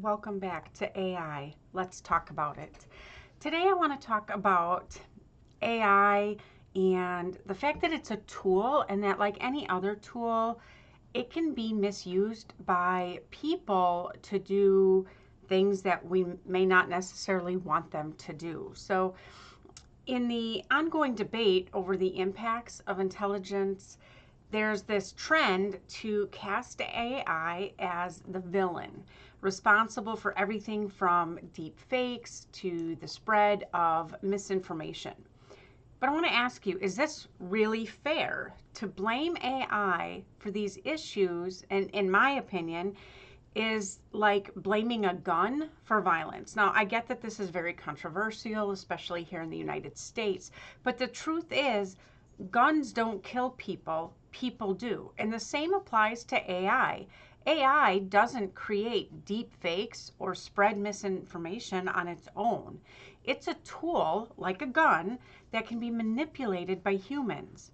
welcome back to AI. Let's talk about it. Today I want to talk about AI and the fact that it's a tool and that, like any other tool, it can be misused by people to do things that we may not necessarily want them to do. So in the ongoing debate over the impacts of intelligence, there's this trend to cast AI as the villain, responsible for everything from deep fakes to the spread of misinformation. But I want to ask you, is this really fair to blame AI for these issues? And in my opinion, is like blaming a gun for violence. Now, I get that this is very controversial, especially here in the United States, but the truth is, guns don't kill people, people do. And the same applies to AI. AI doesn't create deep fakes or spread misinformation on its own. It's a tool, like a gun, that can be manipulated by humans.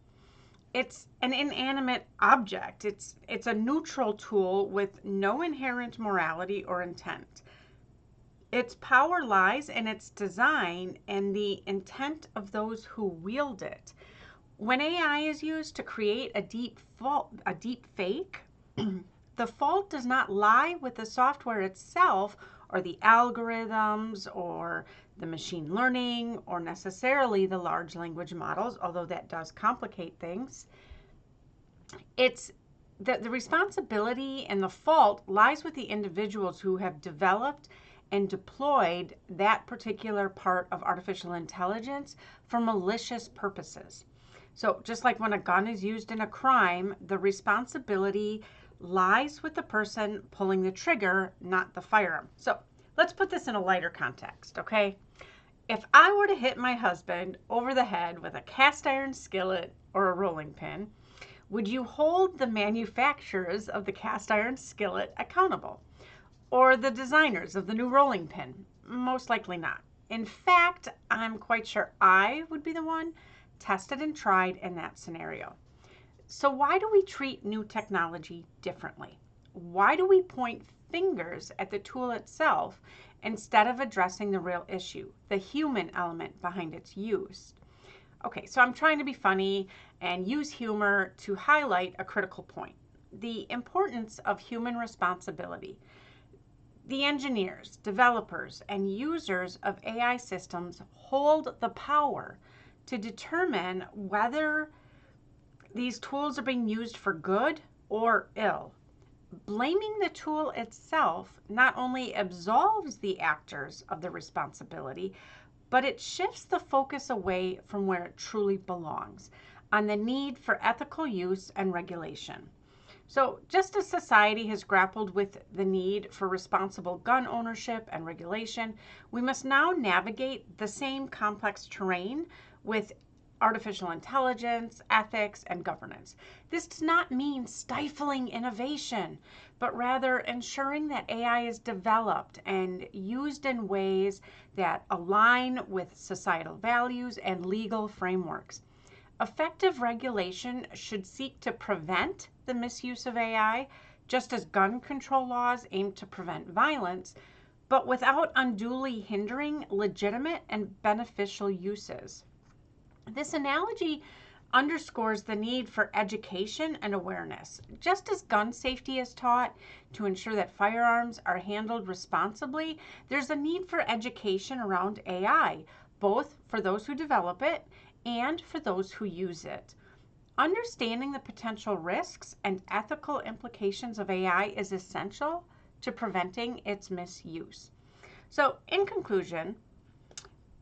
It's an inanimate object. It's a neutral tool with no inherent morality or intent. Its power lies in its design and the intent of those who wield it. When AI is used to create a deep fake, the fault does not lie with the software itself or the algorithms or the machine learning or necessarily the large language models, although that does complicate things. It's the responsibility and the fault lies with the individuals who have developed and deployed that particular part of artificial intelligence for malicious purposes. So just like when a gun is used in a crime, the responsibility lies with the person pulling the trigger, not the firearm. So let's put this in a lighter context, okay? If I were to hit my husband over the head with a cast iron skillet or a rolling pin, would you hold the manufacturers of the cast iron skillet accountable? Or the designers of the new rolling pin? Most likely not. In fact, I'm quite sure I would be the one tested and tried in that scenario. So why do we treat new technology differently? Why do we point fingers at the tool itself instead of addressing the real issue, the human element behind its use? Okay, so I'm trying to be funny and use humor to highlight a critical point: the importance of human responsibility. The engineers, developers, and users of AI systems hold the power to determine whether these tools are being used for good or ill. Blaming the tool itself not only absolves the actors of the responsibility, but it shifts the focus away from where it truly belongs, on the need for ethical use and regulation. So just as society has grappled with the need for responsible gun ownership and regulation, we must now navigate the same complex terrain with artificial intelligence, ethics, and governance. This does not mean stifling innovation, but rather ensuring that AI is developed and used in ways that align with societal values and legal frameworks. Effective regulation should seek to prevent the misuse of AI, just as gun control laws aim to prevent violence, but without unduly hindering legitimate and beneficial uses. This analogy underscores the need for education and awareness. Just as gun safety is taught to ensure that firearms are handled responsibly, there's a need for education around AI, both for those who develop it and for those who use it. Understanding the potential risks and ethical implications of AI is essential to preventing its misuse. So, in conclusion,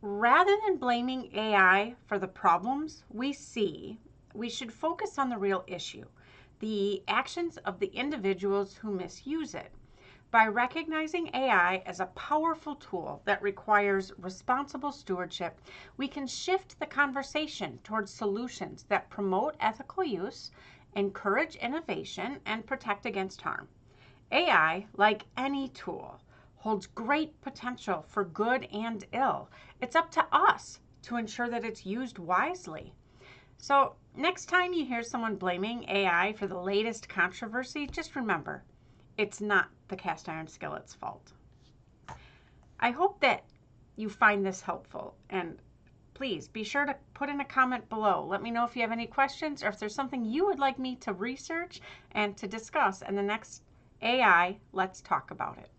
rather than blaming AI for the problems we see, we should focus on the real issue, the actions of the individuals who misuse it. By recognizing AI as a powerful tool that requires responsible stewardship, we can shift the conversation towards solutions that promote ethical use, encourage innovation, and protect against harm. AI, like any tool, holds great potential for good and ill. It's up to us to ensure that it's used wisely. So next time you hear someone blaming AI for the latest controversy, just remember, it's not the cast iron skillet's fault. I hope that you find this helpful, and please be sure to put in a comment below. Let me know if you have any questions or if there's something you would like me to research and to discuss in the next AI Let's Talk About It.